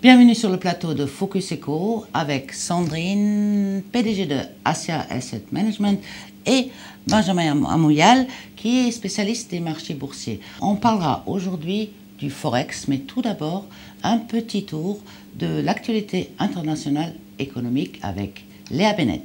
Bienvenue sur le plateau de Focus Eco avec Sandrine, PDG de Asia Asset Management, et Benjamin Amouyal, qui est spécialiste des marchés boursiers. On parlera aujourd'hui du Forex, mais tout d'abord, un petit tour de l'actualité internationale économique avec Léa Bennett.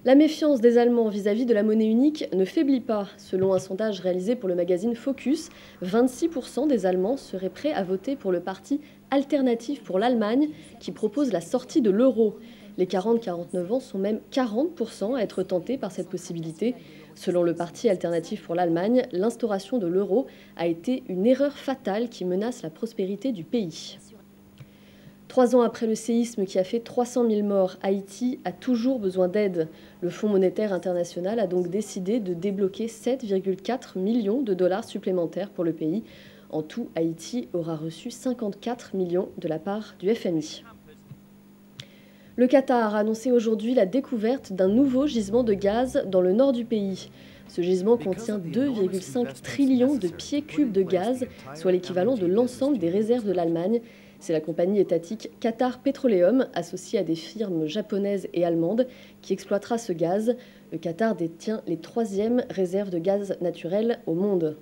La méfiance des Allemands vis-à-vis de la monnaie unique ne faiblit pas. Selon un sondage réalisé pour le magazine Focus, 26% des Allemands seraient prêts à voter pour le parti Alternatif pour l'Allemagne qui propose la sortie de l'euro. Les 40-49 ans sont même 40% à être tentés par cette possibilité. Selon le parti Alternatif pour l'Allemagne, l'instauration de l'euro a été une erreur fatale qui menace la prospérité du pays. 3 ans après le séisme qui a fait 300 000 morts, Haïti a toujours besoin d'aide. Le Fonds monétaire international a donc décidé de débloquer 7,4 millions de dollars supplémentaires pour le pays. En tout, Haïti aura reçu 54 millions de la part du FMI. Le Qatar a annoncé aujourd'hui la découverte d'un nouveau gisement de gaz dans le nord du pays. Ce gisement contient 2,5 trillions de pieds cubes de gaz, soit l'équivalent de l'ensemble des réserves de l'Allemagne. C'est la compagnie étatique Qatar Petroleum, associée à des firmes japonaises et allemandes, qui exploitera ce gaz. Le Qatar détient les 3e réserves de gaz naturel au monde.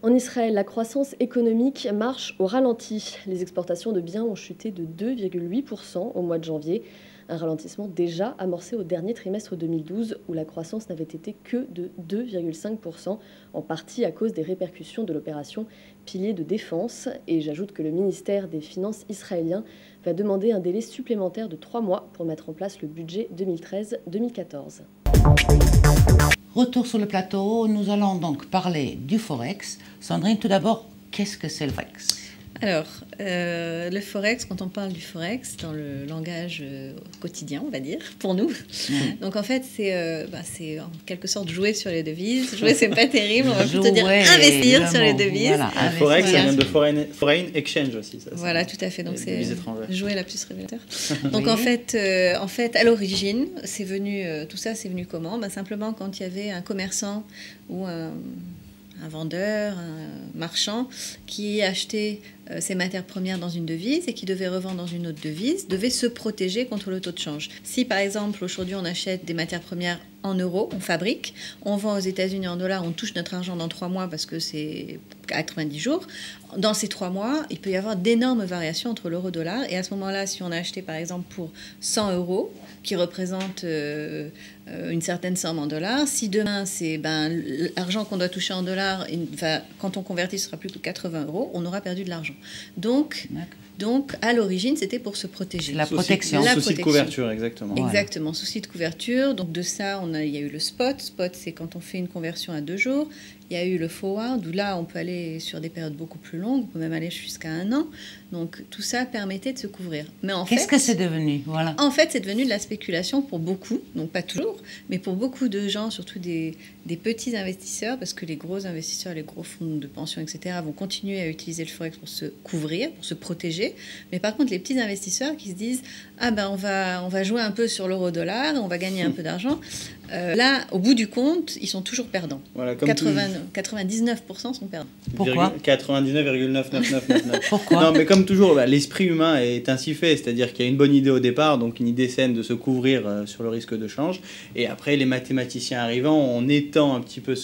En Israël, la croissance économique marche au ralenti. Les exportations de biens ont chuté de 2,8% au mois de janvier. Un ralentissement déjà amorcé au dernier trimestre 2012 où la croissance n'avait été que de 2,5%, en partie à cause des répercussions de l'opération Pilier de défense. Et j'ajoute que le ministère des Finances israélien va demander un délai supplémentaire de 3 mois pour mettre en place le budget 2013-2014. Retour sur le plateau, nous allons donc parler du Forex. Sandrine, tout d'abord, qu'est-ce que c'est le Forex ? Alors, le Forex, quand on parle du Forex, dans le langage quotidien, on va dire, pour nous, donc en fait, c'est en quelque sorte jouer sur les devises. Jouer, c'est pas terrible, on va plutôt dire investir sur les devises. Voilà. Forex, ça vient de foreign exchange aussi. Ça, voilà, tout à fait, donc c'est jouer la plus révélateur. Donc oui. en fait, à l'origine, c'est venu, tout ça, c'est venu comment ? Simplement quand il y avait un commerçant ou un vendeur, un marchand qui achetait ses matières premières dans une devise et qui devait revendre dans une autre devise, devait se protéger contre le taux de change. Si par exemple aujourd'hui on achète des matières premières en euros, on fabrique, on vend aux États-Unis en dollars, on touche notre argent dans 3 mois parce que c'est 90 jours. Dans ces 3 mois, il peut y avoir d'énormes variations entre l'euro-dollar. Et à ce moment-là, si on a acheté par exemple pour 100 euros, qui représente une certaine somme en dollars, si demain c'est l'argent qu'on doit toucher en dollars, quand on convertit, ce sera plus que 80 euros, on aura perdu de l'argent. Donc, à l'origine, c'était pour se protéger. La protection. Souci de couverture, exactement. Exactement, souci de couverture. Donc, de ça, il y a eu le spot. Spot, c'est quand on fait une conversion à 2 jours. Il y a eu le forward, où là, on peut aller sur des périodes beaucoup plus longues. On peut même aller jusqu'à 1 an. Donc, tout ça permettait de se couvrir. Mais qu'est-ce que c'est devenu ? Voilà. En fait, c'est devenu de la spéculation pour beaucoup. Donc, pas toujours, mais pour beaucoup de gens, surtout des petits investisseurs, parce que les gros investisseurs, les gros fonds de pension, etc., vont continuer à utiliser le Forex pour se couvrir, pour se protéger. Mais par contre, les petits investisseurs qui se disent « Ah on va jouer un peu sur l'euro-dollar, on va gagner un peu d'argent », là, au bout du compte, ils sont toujours perdants. Voilà, 99% sont perdants. Pourquoi ? 99,99999. Pourquoi ? Non, mais comme toujours, l'esprit humain est ainsi fait, c'est-à-dire qu'il y a une bonne idée au départ, donc une idée saine de se couvrir sur le risque de change, et après, les mathématiciens arrivant, on étend un petit peu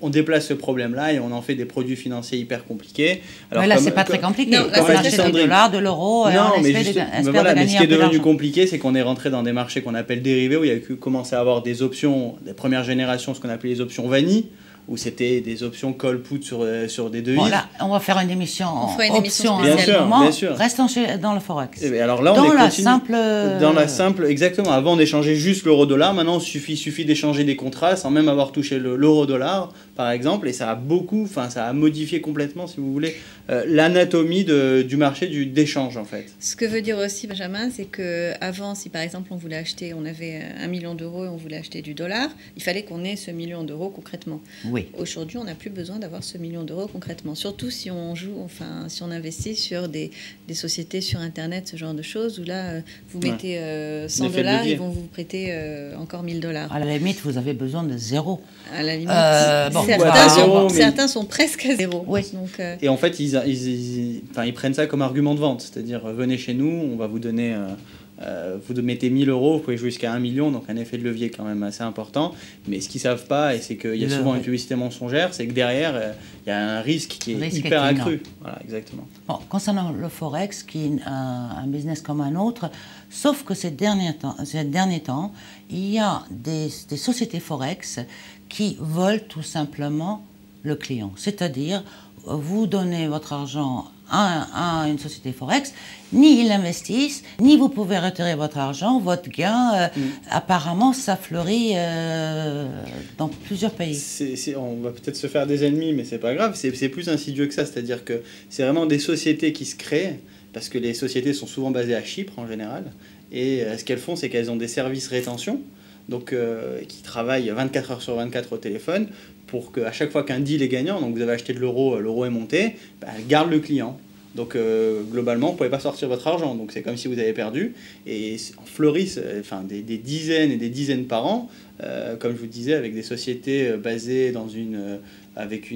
on déplace ce problème-là et on en fait des produits financiers hyper compliqués. Alors, mais là, c'est pas très compliqué. Non, on achète du dollar, de l'euro, non, on espère de gagner mais ce qui est devenu d'argent. compliqué, c'est qu'on est rentré dans des marchés qu'on appelle dérivés, où il y a commencé à avoir des options, des premières générations, ce qu'on appelait les options vanille, où c'était des options call-put sur des devises. Voilà, on va faire une émission option bien sûr. Restons dans le Forex. Et alors là, dans la simple, exactement. Avant, on échangeait juste l'euro-dollar. Maintenant, il suffit d'échanger des contrats sans même avoir touché l'euro-dollar, par exemple. Et ça a modifié complètement, si vous voulez, l'anatomie du marché d'échange, en fait. Ce que veut dire aussi, Benjamin, c'est qu'avant, si par exemple on avait 1 million d'euros et on voulait acheter du dollar, il fallait qu'on ait ce million d'euros concrètement. Oui. Aujourd'hui, on n'a plus besoin d'avoir ce million d'euros concrètement. Surtout si on joue, enfin, si on investit sur des sociétés sur Internet, ce genre de choses, où là, vous mettez $100, ils vont vous prêter encore $1000. À la limite, vous avez besoin de zéro. À la limite, bon, certains sont presque à zéro. Oui. Donc, Et en fait, ils prennent ça comme argument de vente. C'est-à-dire, venez chez nous, on va vous donner... vous mettez 1000 euros, vous pouvez jouer jusqu'à 1 million, donc un effet de levier quand même assez important. Mais ce qu'ils ne savent pas, et c'est qu'il y a souvent une publicité mensongère, c'est que derrière, il y a un risque qui est hyper accru. Voilà, exactement. Bon, concernant le Forex, qui est un business comme un autre, sauf que ces derniers temps, il y a des sociétés Forex qui volent tout simplement le client. C'est-à-dire, vous donnez votre argent à une société Forex, ni ils investissent, ni vous pouvez retirer votre argent, votre gain. Apparemment, ça fleurit dans plusieurs pays. On va peut-être se faire des ennemis, mais c'est pas grave. C'est plus insidieux que ça. C'est-à-dire que c'est vraiment des sociétés qui se créent, parce que les sociétés sont souvent basées à Chypre en général. Et ce qu'elles font, c'est qu'elles ont des services rétention, donc qui travaillent 24 heures sur 24 au téléphone, pour qu'à chaque fois qu'un deal est gagnant, donc vous avez acheté de l'euro est monté, elle garde le client. Donc globalement, vous ne pouvez pas sortir votre argent, donc c'est comme si vous avez perdu. Et en fleurissent des dizaines et des dizaines par an, comme je vous disais, avec des sociétés basées dans avec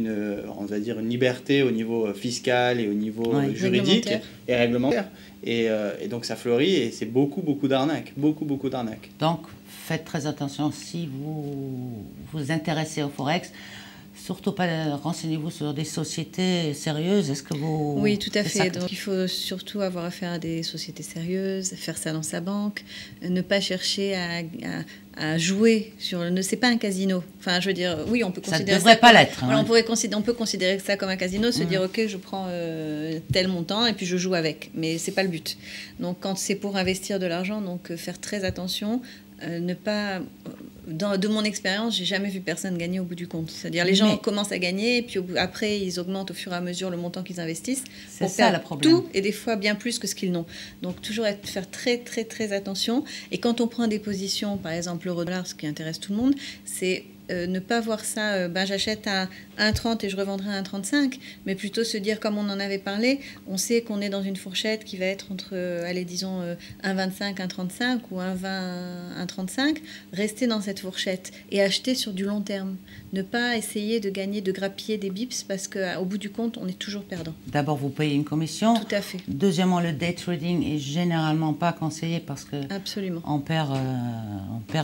on va dire une liberté au niveau fiscal et au niveau juridique et réglementaire. Et donc ça fleurit et c'est beaucoup d'arnaques, beaucoup d'arnaques. Donc faites très attention si vous vous intéressez au Forex. Surtout pas, renseignez-vous sur des sociétés sérieuses. Est-ce que vous... Oui, tout à fait. Donc, il faut surtout avoir affaire à des sociétés sérieuses, faire ça dans sa banque, ne pas chercher à jouer sur... C'est pas un casino. Enfin, je veux dire, oui, on peut considérer ça... devrait pas l'être. Voilà, on peut considérer ça comme un casino, se dire, OK, je prends tel montant et puis je joue avec. Mais c'est pas le but. Donc, quand c'est pour investir de l'argent, donc faire très attention, ne pas... de mon expérience, j'ai jamais vu personne gagner au bout du compte. C'est-à-dire les gens commencent à gagner et puis après ils augmentent au fur et à mesure le montant qu'ils investissent pour faire tout et des fois bien plus que ce qu'ils n'ont. Donc toujours faire très attention. Et quand on prend des positions, par exemple l'euro-dollar, ce qui intéresse tout le monde, c'est ne pas voir ça, j'achète à 1,30 et je revendrai à 1,35, mais plutôt se dire, comme on en avait parlé, on sait qu'on est dans une fourchette qui va être entre, disons, 1,25, 1,35 ou 1,20, 1,35, rester dans cette fourchette et acheter sur du long terme. Ne pas essayer de gagner, de grappiller des bips parce qu'au bout du compte, on est toujours perdant. D'abord, vous payez une commission. Tout à fait. Deuxièmement, le day trading est généralement pas conseillé parce que absolument. On perd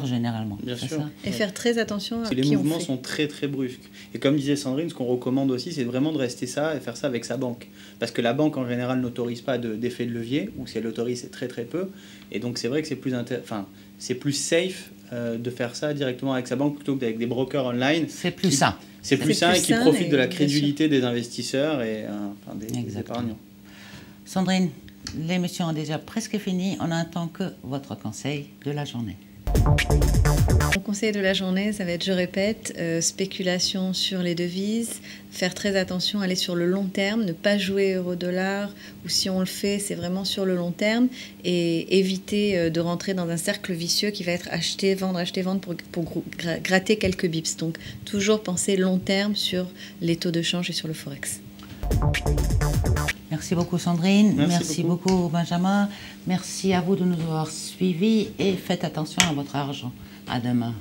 généralement. Bien sûr. Ça et faire très attention à les mouvements sont très brusques. Et comme disait Sandrine, ce qu'on recommande aussi, c'est vraiment de rester ça et faire ça avec sa banque. Parce que la banque, en général, n'autorise pas d'effet de levier, ou si elle l'autorise, c'est très peu. Et donc, c'est vrai que c'est plus safe de faire ça directement avec sa banque plutôt qu'avec des brokers online. C'est plus sain. C'est plus sain et qui profitent de la crédulité des investisseurs et des épargnants. Sandrine, l'émission est déjà presque finie. On n'attend que votre conseil de la journée. Mon conseil de la journée, ça va être, je répète, spéculation sur les devises, faire très attention, aller sur le long terme, ne pas jouer euro-dollar, ou si on le fait, c'est vraiment sur le long terme, et éviter de rentrer dans un cercle vicieux qui va être acheter, vendre pour gratter quelques bips. Donc, toujours penser long terme sur les taux de change et sur le Forex. Merci beaucoup Sandrine, merci beaucoup Benjamin, merci à vous de nous avoir suivis et faites attention à votre argent. À demain.